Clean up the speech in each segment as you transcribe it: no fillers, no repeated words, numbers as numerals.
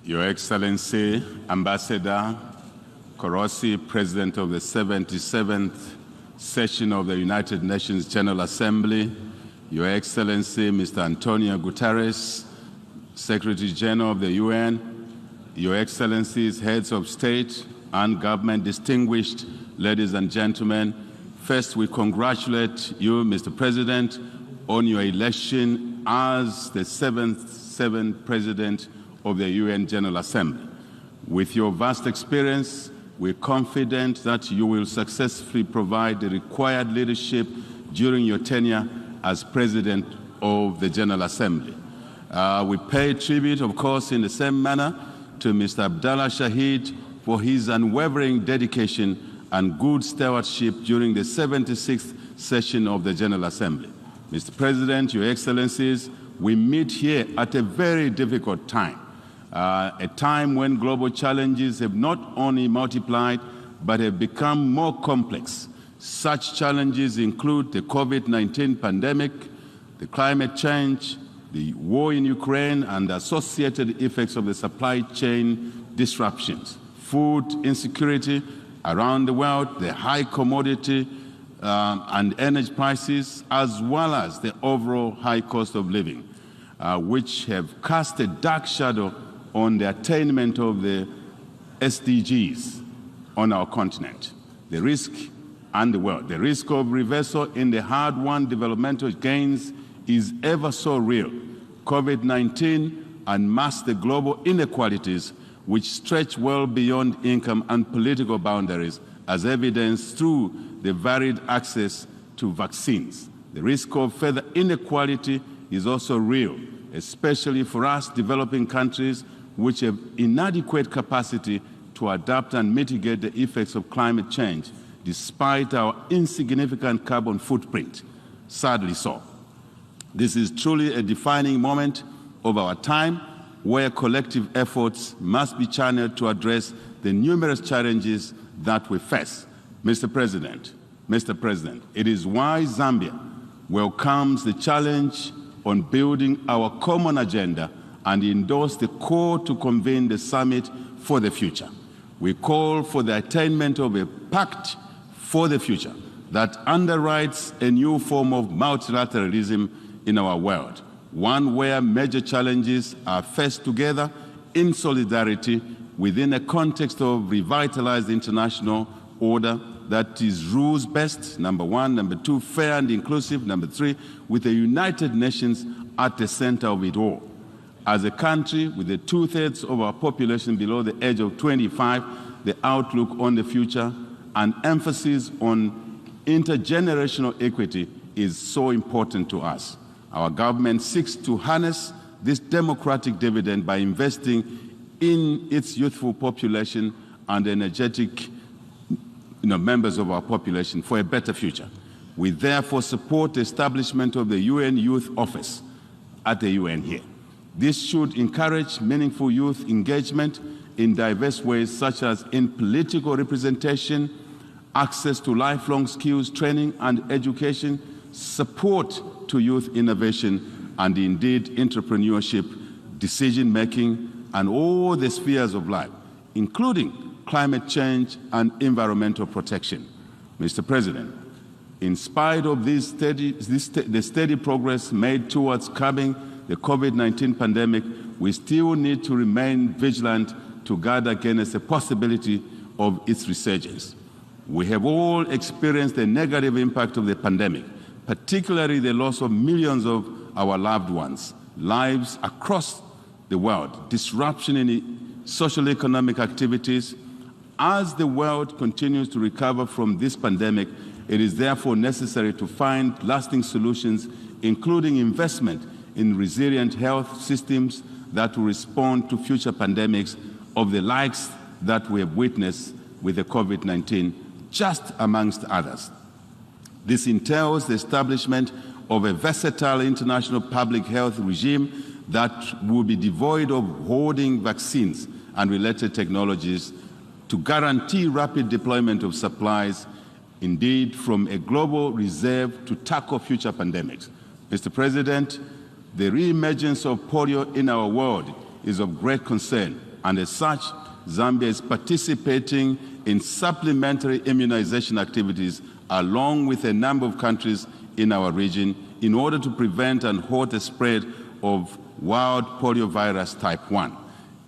Your Excellency, Ambassador Korosi, President of the 77th Session of the United Nations General Assembly, Your Excellency, Mr. Antonio Guterres, Secretary General of the UN, Your Excellencies, Heads of State and Government, distinguished ladies and gentlemen, first we congratulate you, Mr. President, on your election as the seventh President of the UN General Assembly. With your vast experience, we're confident that you will successfully provide the required leadership during your tenure as President of the General Assembly. We pay tribute, of course, in the same manner to Mr. Abdallah Shahid for his unwavering dedication and good stewardship during the 76th session of the General Assembly. Mr. President, Your Excellencies, we meet here at a very difficult time, a time when global challenges have not only multiplied, but have become more complex. Such challenges include the COVID-19 pandemic, the climate change, the war in Ukraine, and the associated effects of the supply chain disruptions, food insecurity around the world, the high commodity and energy prices, as well as the overall high cost of living, which have cast a dark shadow on the attainment of the SDGs on our continent. The risk and the world. The risk of reversal in the hard-won developmental gains is ever so real. COVID-19 unmasks the global inequalities which stretch well beyond income and political boundaries, as evidenced through the varied access to vaccines. The risk of further inequality is also real, especially for us developing countries which have inadequate capacity to adapt and mitigate the effects of climate change, despite our insignificant carbon footprint, sadly so. This is truly a defining moment of our time where collective efforts must be channeled to address the numerous challenges that we face. Mr. President, it is why Zambia welcomes the challenge on building our common agenda and endorsed the call to convene the summit for the future. We call for the attainment of a pact for the future that underwrites a new form of multilateralism in our world, one where major challenges are faced together in solidarity within a context of revitalized international order that is rules-based, number one, number two, fair and inclusive, number three, with the United Nations at the center of it all. As a country with the 2/3 of our population below the age of 25, the outlook on the future and emphasis on intergenerational equity is so important to us. Our government seeks to harness this democratic dividend by investing in its youthful population and energetic members of our population for a better future. We therefore support the establishment of the UN Youth Office at the UN here. This should encourage meaningful youth engagement in diverse ways, such as in political representation, access to lifelong skills training and education, support to youth innovation, and indeed entrepreneurship, decision-making, and all the spheres of life, including climate change and environmental protection. Mr. President, in spite of the steady progress made towards curbing the COVID-19 pandemic, we still need to remain vigilant to guard against the possibility of its resurgence. We have all experienced the negative impact of the pandemic, particularly the loss of millions of our loved ones, lives across the world, disruption in social economic activities. As the world continues to recover from this pandemic, it is therefore necessary to find lasting solutions, including investment in resilient health systems that will respond to future pandemics of the likes that we have witnessed with the COVID-19, just amongst others. This entails the establishment of a versatile international public health regime that will be devoid of hoarding vaccines and related technologies to guarantee rapid deployment of supplies, indeed from a global reserve to tackle future pandemics. Mr. President, the re-emergence of polio in our world is of great concern, and as such, Zambia is participating in supplementary immunization activities along with a number of countries in our region in order to prevent and halt the spread of wild poliovirus type 1.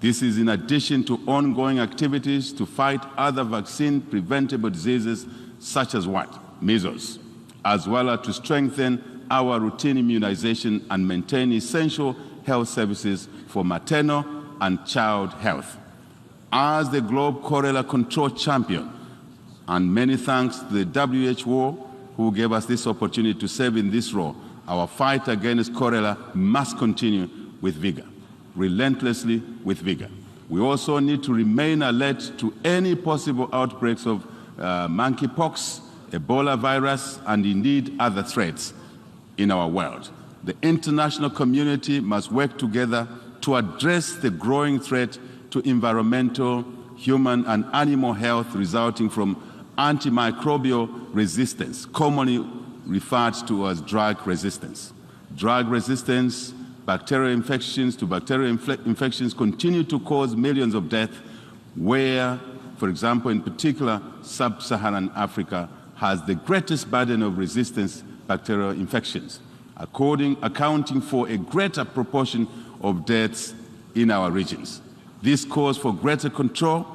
This is in addition to ongoing activities to fight other vaccine-preventable diseases such as what? Measles, as well as to strengthen our routine immunization and maintain essential health services for maternal and child health. As the Globe Cholera Control Champion, and many thanks to the WHO who gave us this opportunity to serve in this role, our fight against cholera must continue with vigor, relentlessly with vigor. We also need to remain alert to any possible outbreaks of monkeypox, Ebola virus, and indeed other threats in our world. The international community must work together to address the growing threat to environmental, human, and animal health resulting from antimicrobial resistance, commonly referred to as drug resistance. Drug resistance, bacterial infections continue to cause millions of deaths where, for example, in particular, sub-Saharan Africa has the greatest burden of resistance bacterial infections, accounting for a greater proportion of deaths in our regions. This calls for greater control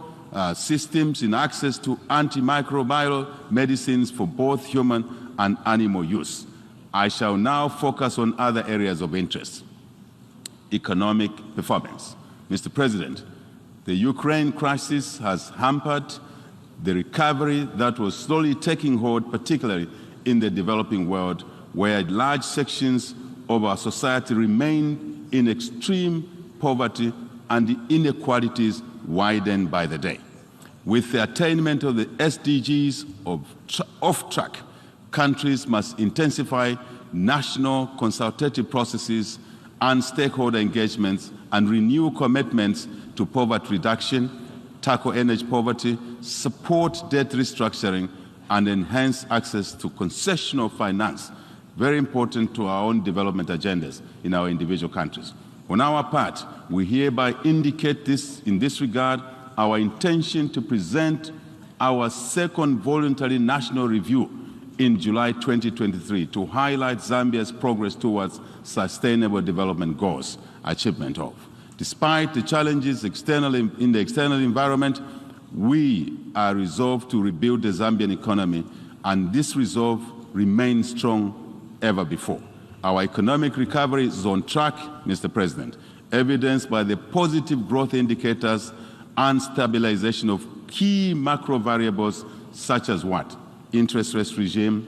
systems in access to antimicrobial medicines for both human and animal use. I shall now focus on other areas of interest. Economic performance. Mr. President, the Ukraine crisis has hampered the recovery that was slowly taking hold, particularly in the developing world, where large sections of our society remain in extreme poverty and the inequalities widen by the day. With the attainment of the SDGs off track, countries must intensify national consultative processes and stakeholder engagements and renew commitments to poverty reduction, tackle energy poverty, support debt restructuring, and enhance access to concessional finance, very important to our own development agendas in our individual countries. On our part, we hereby indicate in this regard our intention to present our second voluntary national review in July 2023 to highlight Zambia's progress towards sustainable development goals, achievement of. Despite the challenges in the external environment, we are resolved to rebuild the Zambian economy, and this resolve remains strong ever before. Our economic recovery is on track, Mr. President, evidenced by the positive growth indicators and stabilization of key macro variables such as what? Interest rate regime,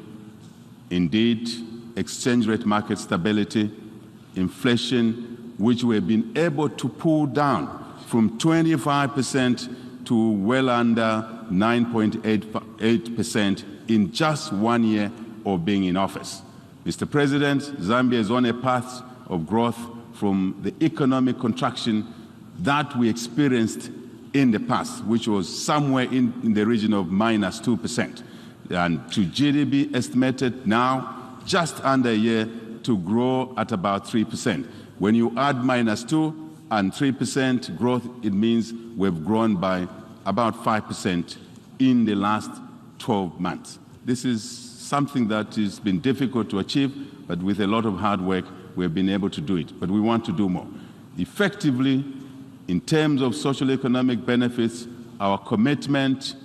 indeed, exchange rate market stability, inflation, which we have been able to pull down from 25% to well under 9.8% in just 1 year of being in office. Mr. President, Zambia is on a path of growth from the economic contraction that we experienced in the past, which was somewhere in the region of -2%, and to GDP estimated now just under a year to grow at about 3%. When you add -2 and 3% growth, it means we've grown by about 5% in the last 12 months. This is something that has been difficult to achieve, but with a lot of hard work, we've been able to do it. But we want to do more. Effectively, in terms of social economic benefits, our commitment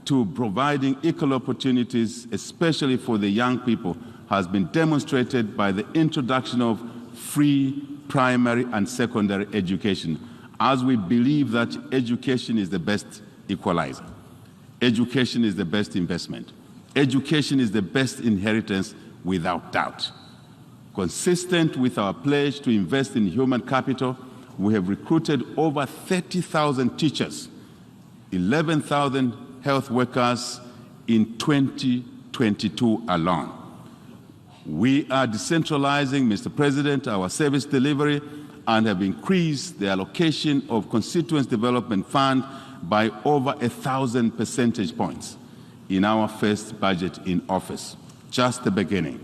to providing equal opportunities, especially for the young people, has been demonstrated by the introduction of free primary and secondary education, as we believe that education is the best equalizer. Education is the best investment. Education is the best inheritance without doubt. Consistent with our pledge to invest in human capital, we have recruited over 30,000 teachers, 11,000 health workers in 2022 alone. We are decentralizing, Mr. President, our service delivery and have increased the allocation of Constituency Development Fund by over 1,000 percentage points in our first budget in office, just the beginning.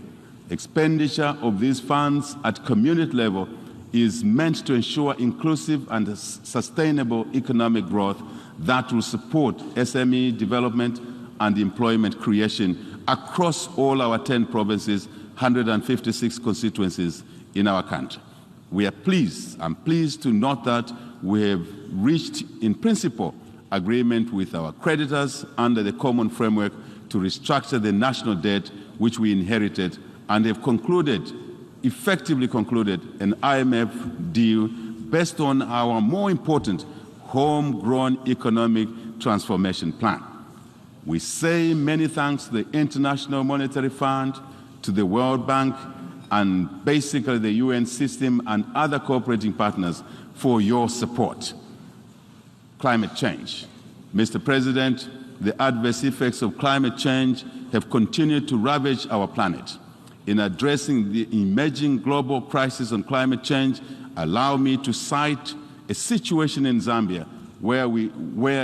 Expenditure of these funds at community level is meant to ensure inclusive and sustainable economic growth that will support SME development and employment creation across all our 10 provinces, 156 constituencies in our country. I'm pleased to note that we have reached, in principle, agreement with our creditors under the common framework to restructure the national debt which we inherited, and have effectively concluded an IMF deal based on our more important homegrown economic transformation plan. We say many thanks to the International Monetary Fund, to the World Bank, and basically the UN system and other cooperating partners for your support. Climate change. Mr. President, the adverse effects of climate change have continued to ravage our planet. In addressing the emerging global crisis on climate change, allow me to cite a situation in Zambia where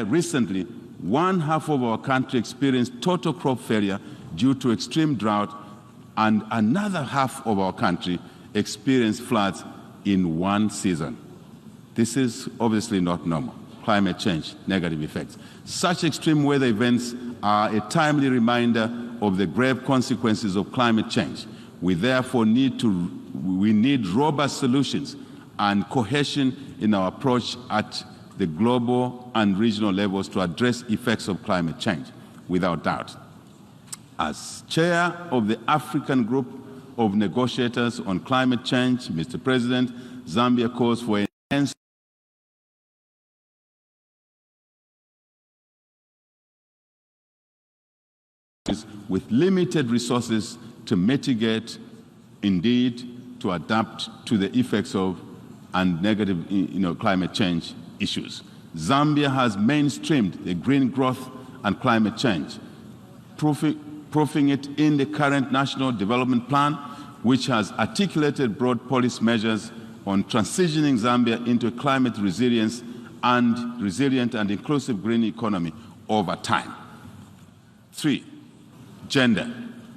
recently one-half of our country experienced total crop failure due to extreme drought, and another half of our country experienced floods in one season. This is obviously not normal. Climate change, negative effects. Such extreme weather events are a timely reminder of the grave consequences of climate change. We therefore need robust solutions and cohesion in our approach at the global and regional levels to address effects of climate change, without doubt. As chair of the African Group of Negotiators on Climate Change, Mr. President, Zambia calls for enhanced with limited resources to mitigate, indeed, to adapt to the effects of and negative climate change issues. Zambia has mainstreamed the green growth and climate change, proofing it in the current National Development Plan, which has articulated broad policy measures on transitioning Zambia into a climate resilient and inclusive green economy over time. 3, gender.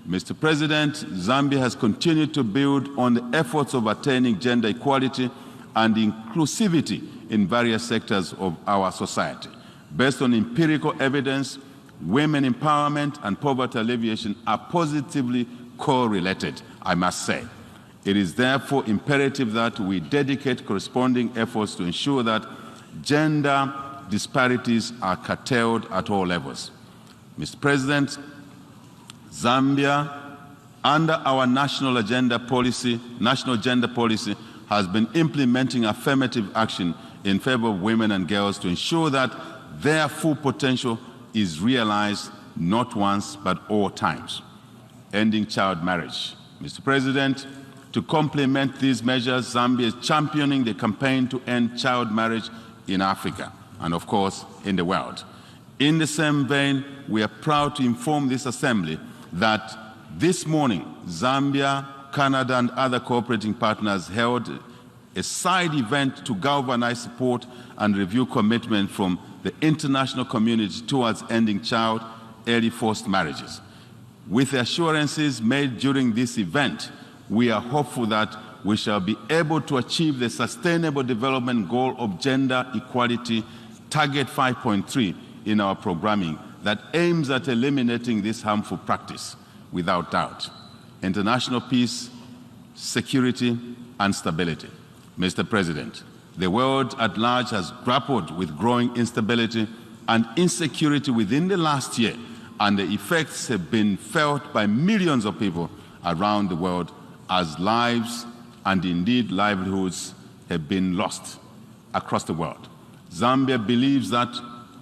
Mr. President, Zambia has continued to build on the efforts of attaining gender equality and inclusivity in various sectors of our society. Based on empirical evidence, women empowerment and poverty alleviation are positively correlated, I must say. It is therefore imperative that we dedicate corresponding efforts to ensure that gender disparities are curtailed at all levels. Mr. President, Zambia, under our national gender policy, has been implementing affirmative action in favor of women and girls to ensure that their full potential is realized not once but all times. Ending child marriage. Mr. President, to complement these measures, Zambia is championing the campaign to end child marriage in Africa and, of course, in the world. In the same vein, we are proud to inform this Assembly that this morning, Zambia, Canada, and other cooperating partners held a side event to galvanize support and review commitment from the international community towards ending child early forced marriages. With the assurances made during this event, we are hopeful that we shall be able to achieve the Sustainable Development Goal of Gender Equality Target 5.3 in our programming that aims at eliminating this harmful practice, without doubt. International peace, security, and stability. Mr. President, the world at large has grappled with growing instability and insecurity within the last year, and the effects have been felt by millions of people around the world as lives and indeed livelihoods have been lost across the world. Zambia believes that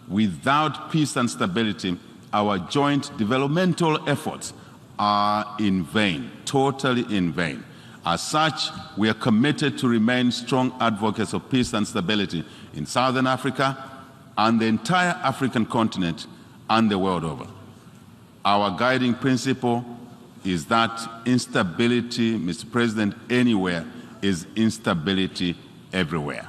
without peace and stability, our joint developmental efforts are in vain, totally in vain. As such, we are committed to remain strong advocates of peace and stability in Southern Africa and the entire African continent and the world over. Our guiding principle is that instability, Mr. President, anywhere is instability everywhere.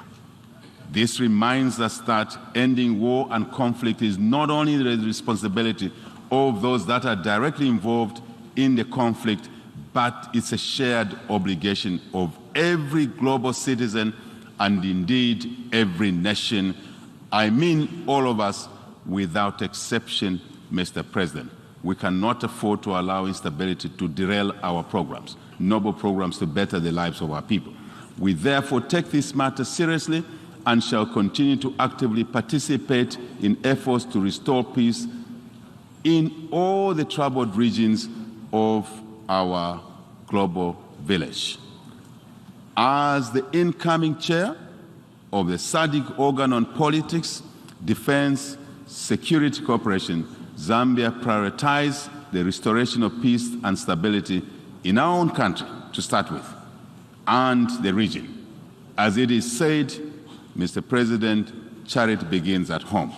This reminds us that ending war and conflict is not only the responsibility of those that are directly involved in the conflict, but it's a shared obligation of every global citizen and indeed every nation. I mean all of us without exception, Mr. President. We cannot afford to allow instability to derail our programs, noble programs to better the lives of our people. We therefore take this matter seriously and shall continue to actively participate in efforts to restore peace in all the troubled regions of our global village. As the incoming chair of the SADC organ on politics, defense, security cooperation, Zambia prioritized the restoration of peace and stability in our own country, to start with, and the region. As it is said, Mr. President, charity begins at home.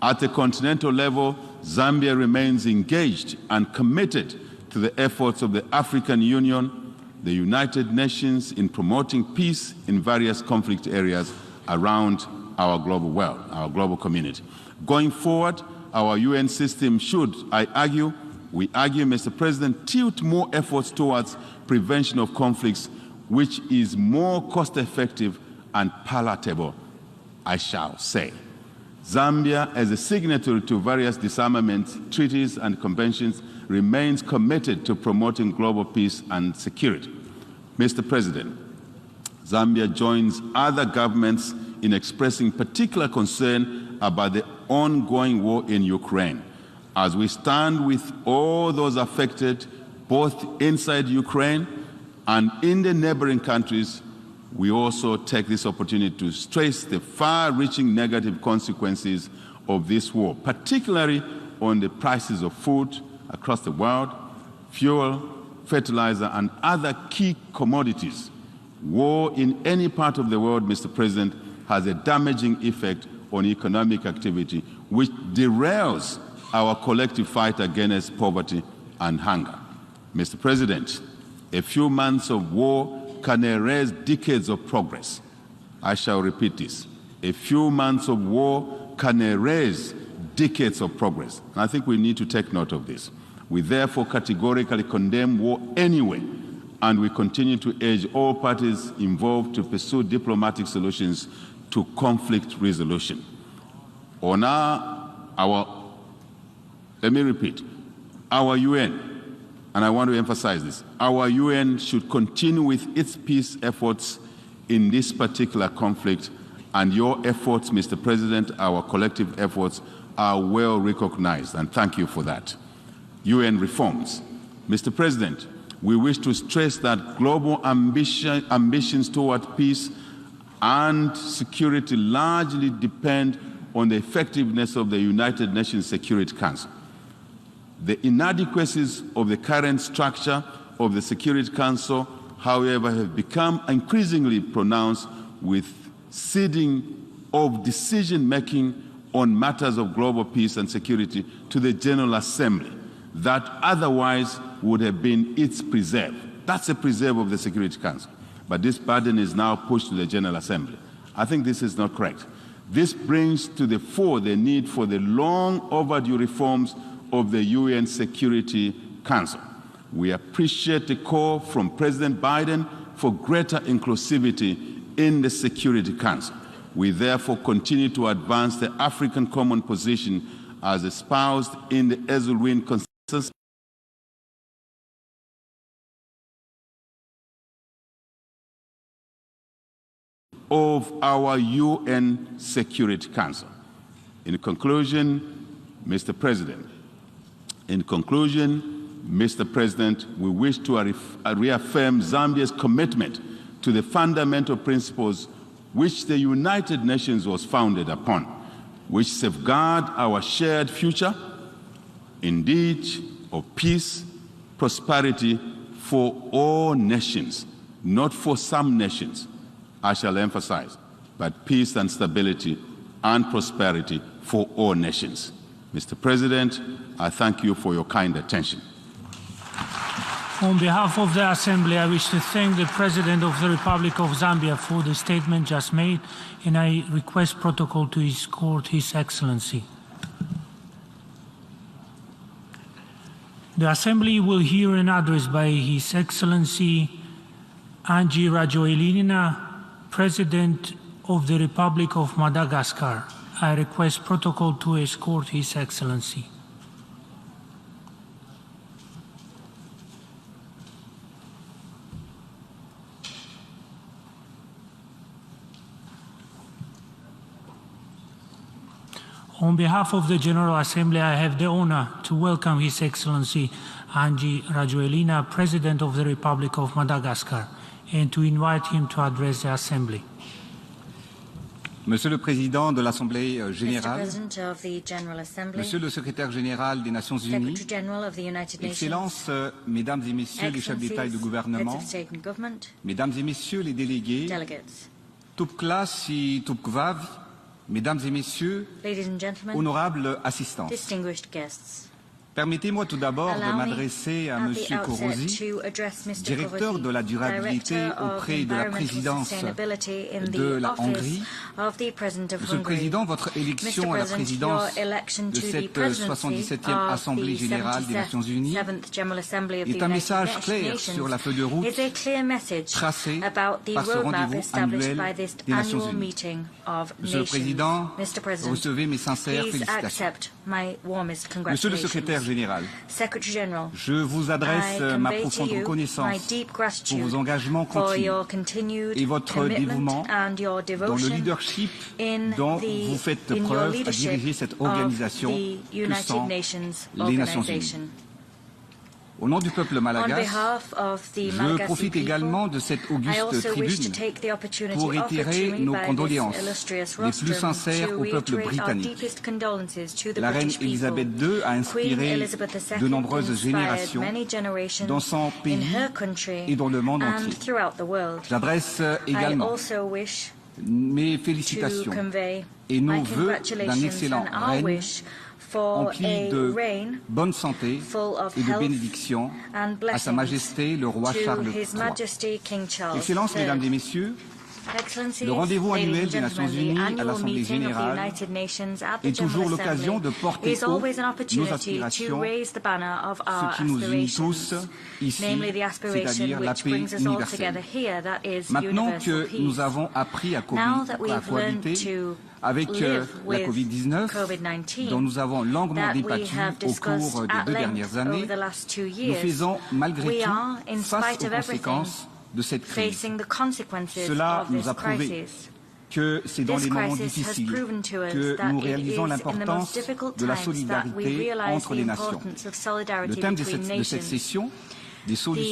At the continental level, Zambia remains engaged and committed to the efforts of the African Union, the United Nations in promoting peace in various conflict areas around our global world, our global community. Going forward, our UN system should, we argue, Mr. President, tilt more efforts towards prevention of conflicts, which is more cost-effective and palatable, I shall say. Zambia, as a signatory to various disarmament treaties and conventions, remains committed to promoting global peace and security. Mr. President, Zambia joins other governments in expressing particular concern about the ongoing war in Ukraine. As we stand with all those affected, both inside Ukraine and in the neighboring countries, we also take this opportunity to stress the far-reaching negative consequences of this war, particularly on the prices of food across the world, fuel, fertilizer, and other key commodities. War in any part of the world, Mr. President, has a damaging effect on economic activity, which derails our collective fight against poverty and hunger. Mr. President, a few months of war can erase decades of progress. I shall repeat this. A few months of war can erase decades of progress. And I think we need to take note of this. We therefore categorically condemn war anyway, and we continue to urge all parties involved to pursue diplomatic solutions to conflict resolution. On let me repeat, our UN, and I want to emphasize this, our UN should continue with its peace efforts in this particular conflict, and your efforts, Mr. President, our collective efforts, are well recognized, and thank you for that. UN reforms. Mr. President, we wish to stress that global ambitions toward peace and security largely depend on the effectiveness of the United Nations Security Council. The inadequacies of the current structure of the Security Council, however, have become increasingly pronounced with ceding of decision-making on matters of global peace and security to the General Assembly that otherwise would have been its preserve. That's a preserve of the Security Council. But this burden is now pushed to the General Assembly. I think this is not correct. This brings to the fore the need for the long overdue reforms of the UN Security Council. We appreciate the call from President Biden for greater inclusivity in the Security Council. We therefore continue to advance the African common position as espoused in the Ezulwin Consensus of our UN Security Council. In conclusion, Mr. President, we wish to reaffirm Zambia's commitment to the fundamental principles which the United Nations was founded upon, which safeguard our shared future, indeed of peace, prosperity for all nations, not for some nations, I shall emphasize, but peace and stability and prosperity for all nations. Mr. President, I thank you for your kind attention. On behalf of the Assembly, I wish to thank the President of the Republic of Zambia for the statement just made, and I request protocol to escort His Excellency. The Assembly will hear an address by His Excellency Angie Rajoelina, President of the Republic of Madagascar. I request protocol to escort His Excellency. On behalf of the General Assembly, I have the honor to welcome His Excellency Angie Rajoelina, President of the Republic of Madagascar, and to invite him to address the Assembly. Monsieur le Président de l'Assemblée générale, Assembly, Monsieur le Secrétaire général des Nations Unies, Excellences, Mesdames et Messieurs les chefs d'État et de gouvernement, Mesdames et Messieurs les délégués, toute classe et toute kvav, Mesdames et Messieurs, honorables assistants. Permettez-moi tout d'abord de m'adresser à Monsieur Korosi, directeur de la durabilité auprès de la présidence de la Hongrie. Monsieur le Président, votre élection à la présidence de cette 77e Assemblée générale des Nations Unies est un message clair sur la feuille de route tracée par ce rendez-vous annuel des Nations Unies. Monsieur le Président, recevez mes sincères félicitations. Monsieur le Secrétaire général, je vous adresse ma profonde reconnaissance pour vos engagements continus et votre dévouement dans le leadership dont vous faites preuve à diriger cette organisation que sont les Nations Unies. Au nom du peuple malagasy, je profite également de cette auguste tribune pour réitérer nos condoléances les plus sincères au peuple britannique. La reine Elisabeth II a inspiré de nombreuses générations dans son pays et dans le monde entier. J'adresse également mes félicitations et nos vœux d'un excellent règne empli de bonne santé et de bénédictions à Sa Majesté le roi Charles III. Excellences, Mesdames et Messieurs, le rendez-vous annuel des Nations Unies à l'Assemblée générale est toujours l'occasion de porter haut nos aspirations, ce qui nous unit tous ici, c'est-à-dire la paix universelle. Maintenant que nous avons appris à cohabiter avec la Covid-19, dont nous avons longuement débattu au cours des 2 dernières années, nous faisons malgré tout face aux conséquences de cette crise. Cela nous a prouvé que c'est dans les moments difficiles que nous réalisons l'importance de la solidarité entre les nations. Le thème de cette session, des solutions